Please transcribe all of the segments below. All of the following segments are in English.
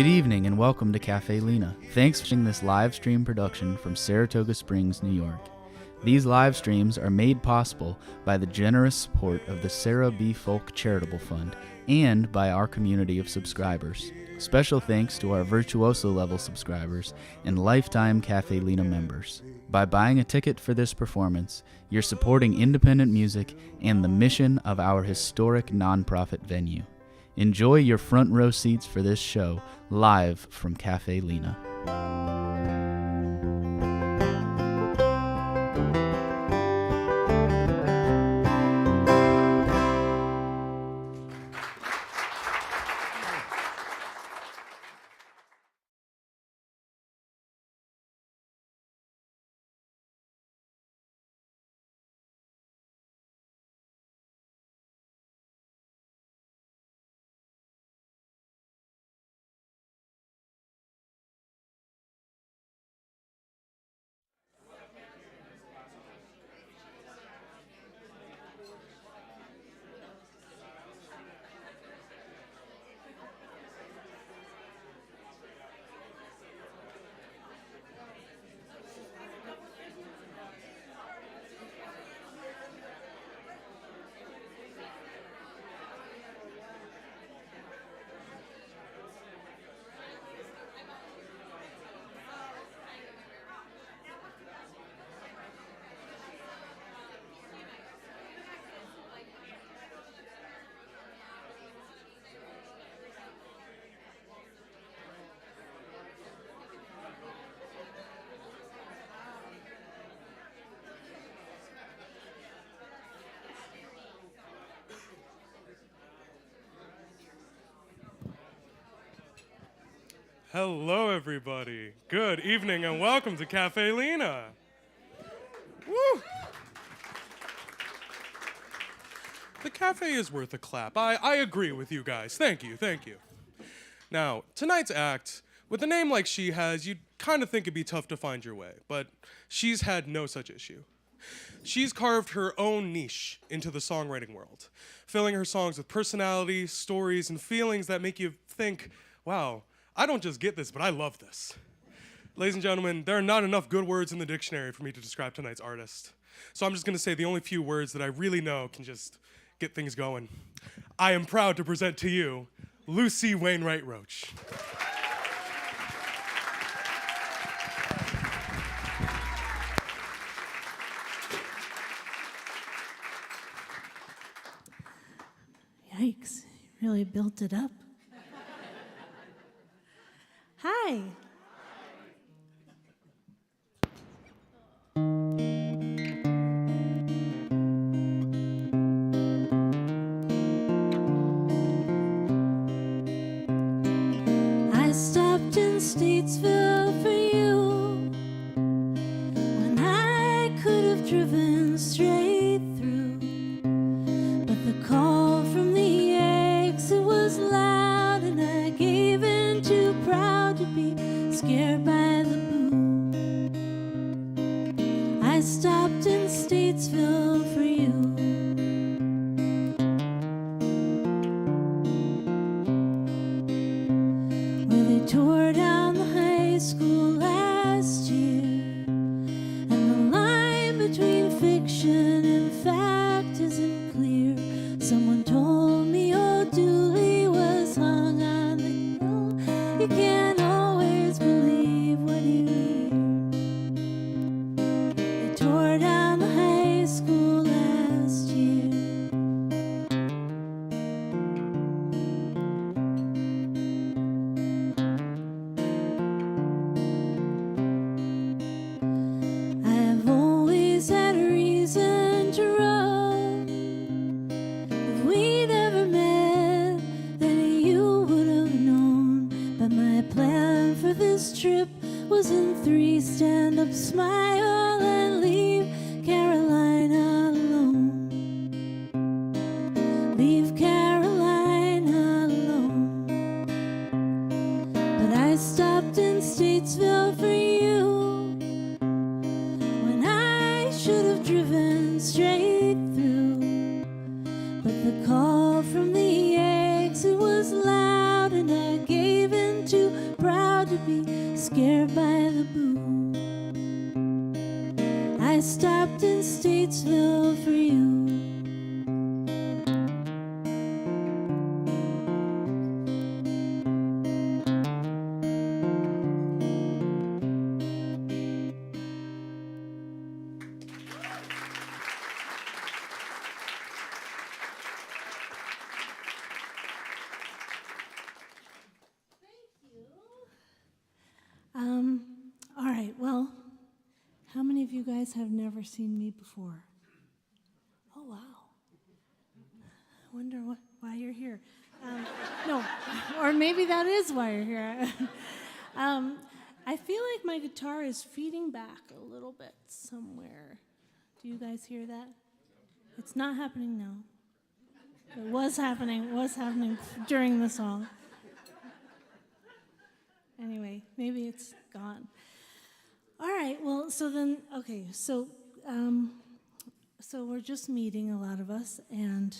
Good evening and welcome to Caffe Lena. Thanks for watching this live stream production from Saratoga Springs, New York. These live streams are made possible by the generous support of the Sarah B. Folk Charitable Fund and by our community of subscribers. Special thanks to our Virtuoso level subscribers and lifetime Caffe Lena members. By buying a ticket for this performance, you're supporting independent music and the mission of our historic nonprofit venue. Enjoy your front row seats for this show, live from Caffe Lena. Hello, everybody. Good evening and welcome to Caffe Lena. Woo! The cafe is worth a clap. I agree with you guys. Thank you. Now, tonight's act, with a name like she has, you'd kind of think it'd be tough to find your way, but she's had no such issue. She's carved her own niche into the songwriting world, filling her songs with personality, stories, and feelings that make you think, wow, I don't just get this, but I love this. Ladies and gentlemen, there are not enough good words in the dictionary for me to describe tonight's artist. So I'm just going to say the only few words that I really know can just get things going. I am proud to present to you Lucy Wainwright Roche. Yikes, really built it up. Hi. I stopped in Statesville for you when I could have driven straight through, but the call from the exit was loud and I gave in too proud to be scared by the boo. I stopped in Statesville for you. Where they tore down the high school last year, and the line between fiction and fact isn't clear. Someone told me old Dooley was hung on the hill. You can't always believe what you hear. They tore down the high school last year. I've always had a reason to run. If we'd ever met, then you would have known. But my plan for this trip was in 3: stand up, smile, and leave Carolina alone. Leave Carolina alone. But I stopped in Statesville for you when I should have driven straight through. But the call from the exit was loud and I gave in too there by the boo. I stopped in Statesville for you. All right, well, how many of you guys have never seen me before? Oh, wow. I wonder why you're here. No, or maybe that is why you're here. I feel like my guitar is feeding back a little bit somewhere. Do you guys hear that? It's not happening now. It was happening during the song. Anyway, maybe it's gone. All right, well, so we're just meeting, a lot of us, and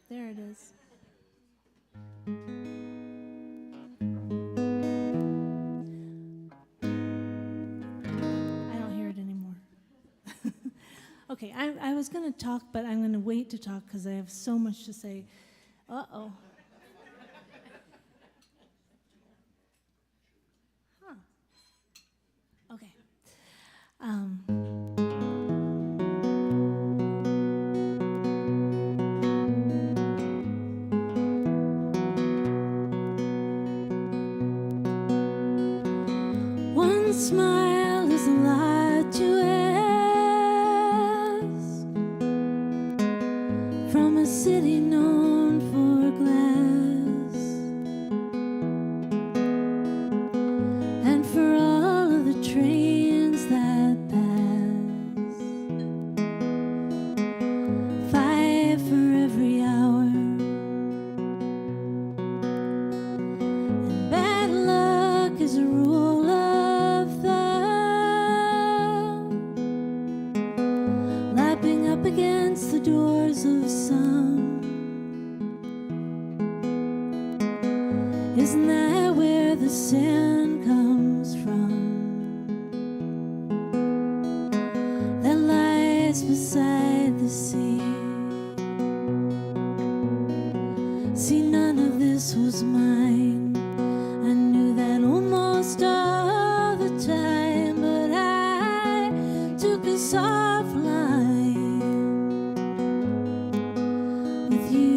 there it is. I don't hear it anymore. Okay, I was going to talk, but I'm going to wait to talk because I have so much to say. Uh-oh. Huh. Okay. One smile is a lot to ask from a city known for glass, and for all of the trains that pass, 5 for every hour, and bad luck is a rule of thumb, lapping up against the doors of some. Isn't that where the sand comes from that lies beside the sea? See, none of this was mine. I knew that almost all the time, but I took a soft line with you.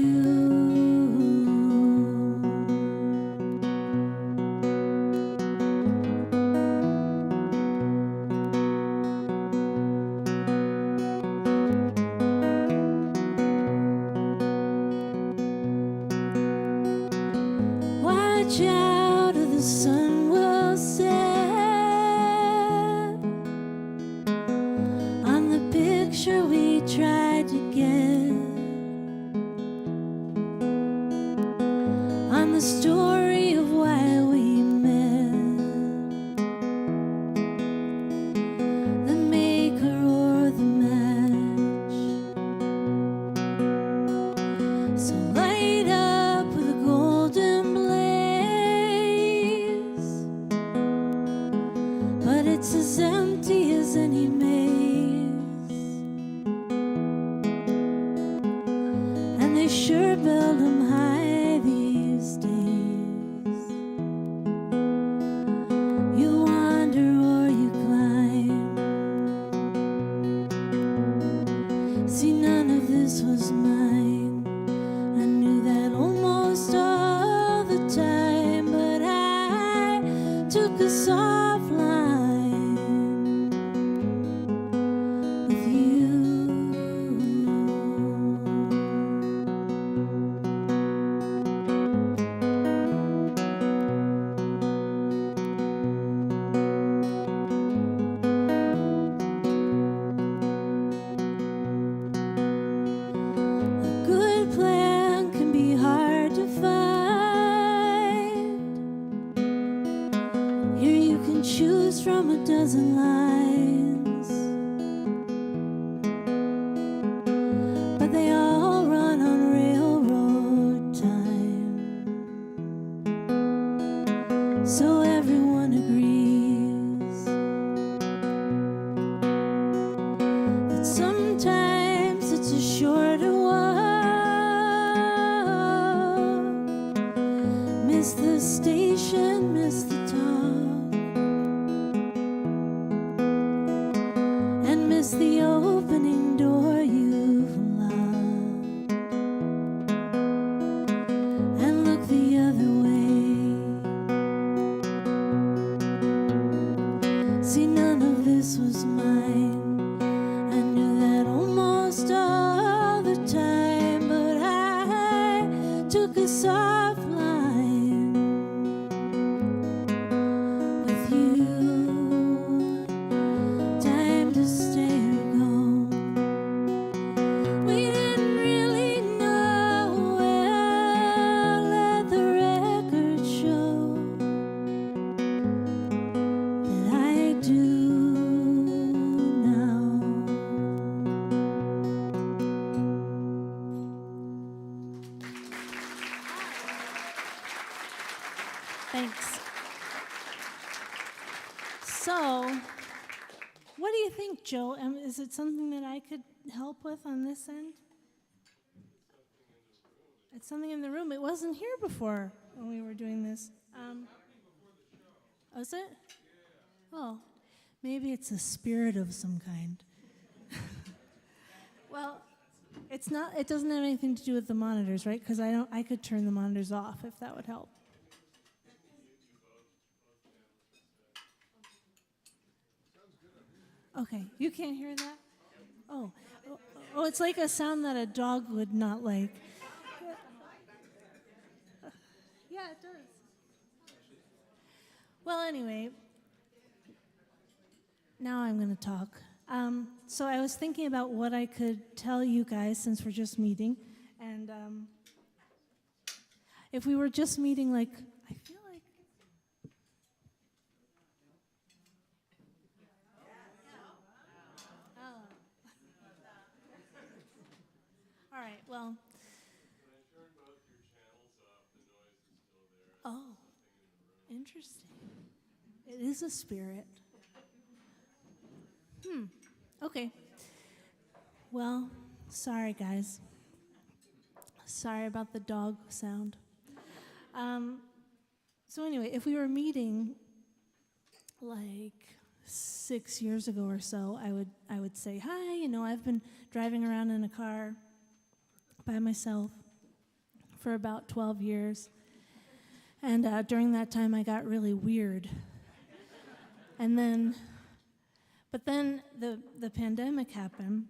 Watch out, or the sun will set on the picture we tried to get, on the story of why we met, the maker or the match. So light up with a golden blaze, but it's as empty as any maze, and they sure build 'em high these days. You wander or you climb. See, none of this was mine. I knew that almost all the time, but I took a soft line with you. A Thanks. So, what do you think, Joe? Is it something that I could help with on this end? It's something in the room. It wasn't here before when we were doing this. Was it? Oh, maybe it's a spirit of some kind. Well, it's not. It doesn't have anything to do with the monitors, right? Because I could turn the monitors off if that would help. Okay, you can't hear that? Oh, it's like a sound that a dog would not like. Yeah, it does. Well, anyway, now I'm going to talk. So I was thinking about what I could tell you guys since we're just meeting, and if we were just meeting, like, I feel like. Oh. All right. Well. Oh, interesting. It is a spirit. Okay. Well, sorry, guys. Sorry about the dog sound. So anyway, if we were meeting like 6 years ago or so, I would say, hi, I've been driving around in a car by myself for about 12 years. And during that time, I got really weird. But then the pandemic happened,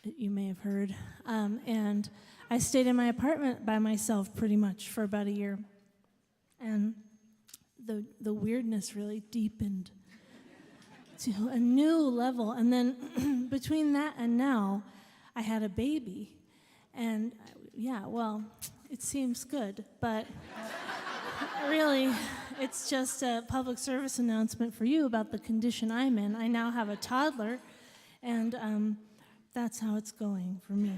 you may have heard, and I stayed in my apartment by myself pretty much for about a year. And the weirdness really deepened to a new level. And then between that and now, I had a baby. And yeah, well, it seems good, but really, it's just a public service announcement for you about the condition I'm in. I now have a toddler, and that's how it's going for me.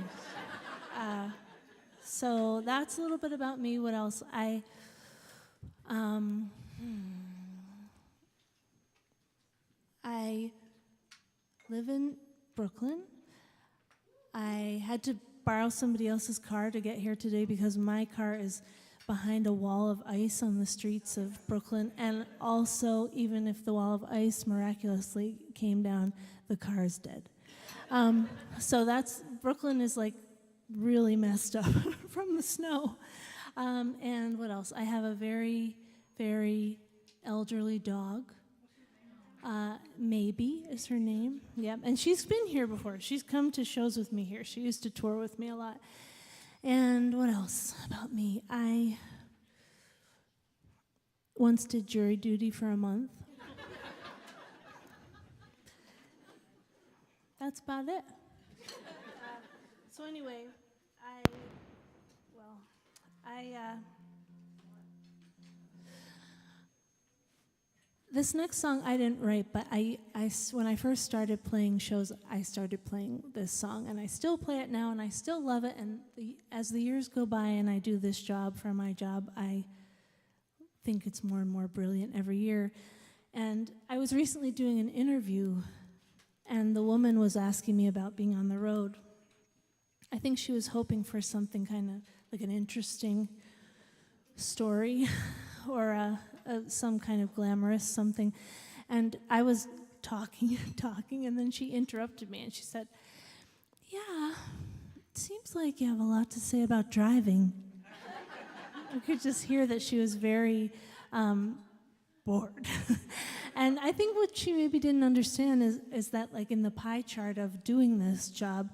So that's a little bit about me. What else? I live in Brooklyn. I had to borrow somebody else's car to get here today because my car is behind a wall of ice on the streets of Brooklyn, and also, even if the wall of ice miraculously came down, the car is dead. So Brooklyn is like really messed up from the snow. And what else? I have a very, very elderly dog. Maybe is her name. Yep, and she's been here before. She's come to shows with me here. She used to tour with me a lot. And what else about me? I once did jury duty for a month. That's about it. So anyway, this next song I didn't write, but when I first started playing shows, I started playing this song, and I still play it now, and I still love it, and as the years go by and I do this job for my job, I think it's more and more brilliant every year. And I was recently doing an interview, and the woman was asking me about being on the road. I think she was hoping for something kind of like an interesting story or some kind of glamorous something. And I was talking, and then she interrupted me, and she said, yeah, it seems like you have a lot to say about driving. I could just hear that she was very bored. And I think what she maybe didn't understand is that, like, in the pie chart of doing this job,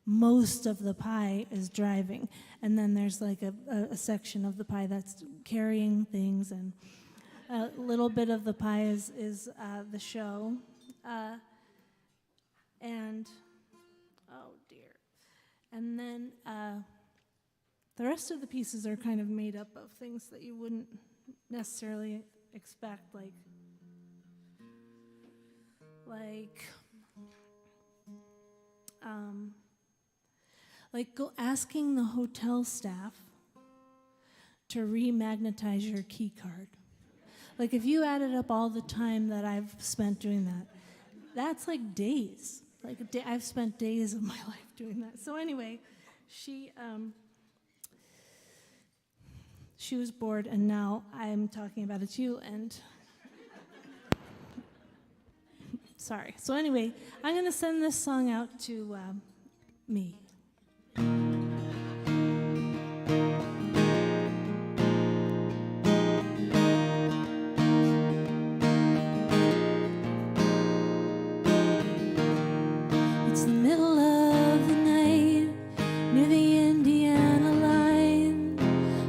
most of the pie is driving. And then there's like a section of the pie that's carrying things, and a little bit of the pie is the show. And, oh dear. And then the rest of the pieces are kind of made up of things that you wouldn't necessarily expect, like asking the hotel staff to remagnetize your key card. Like, if you added up all the time that I've spent doing that, that's like days. Like, I've spent days of my life doing that. So anyway, she was bored, and now I'm talking about it to you, and sorry. So anyway, I'm going to send this song out to me. It's the middle of the night, near the Indiana line.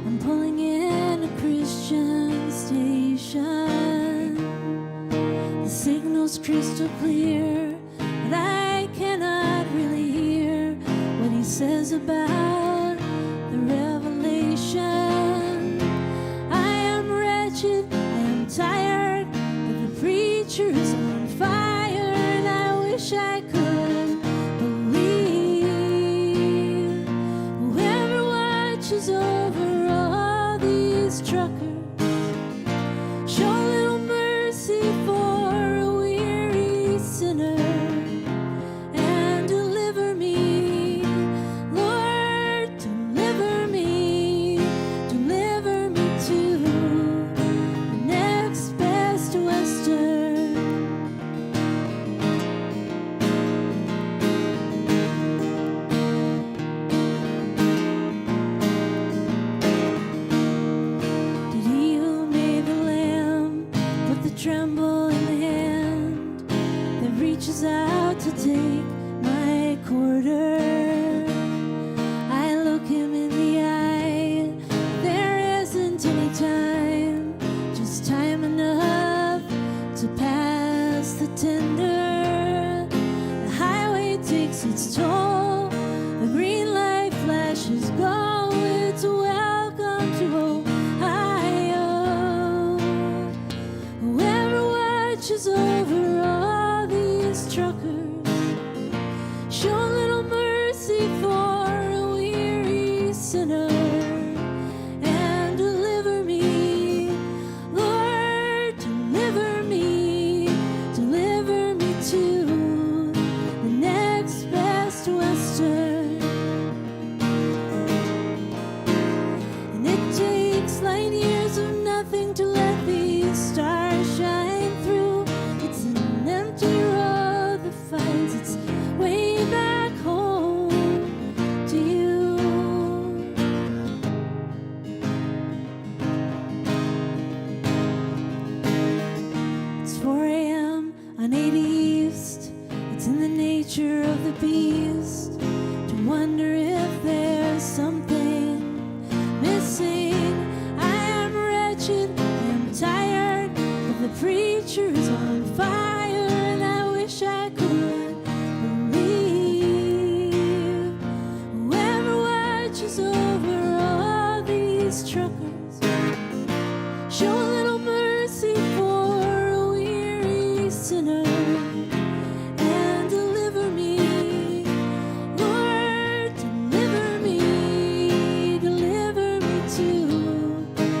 I'm pulling in a Christian station. The signal's crystal clear, but I cannot really hear what he says about the revelation. I am wretched, I am tired, but the preacher is on fire, and I wish I could believe. Whoever watches over all these truckers, show a little mercy for a weary sinner, and deliver me, Lord, deliver me to the next best Western. Did he who made the lamb put the tremble in the hand that reaches out to take my quarter? I look him in the eye, there isn't any time, just time enough to pass the tender. The highway takes its toll, the green light flashes go, it's a welcome to Ohio. Whoever watches over all these truckers, show a little mercy for a weary sinner, and deliver me, Lord, deliver me to the next best Western. And it takes light years of nothing to let these stars shine through. It's an empty road that finds its way back home to you. It's 4 a.m. on 80 East. It's in the nature of the beast to wonder if there's something missing. I am wretched, I am tired, but the preacher is on fire, and I wish I could believe. Whoever watches over all these truckers, show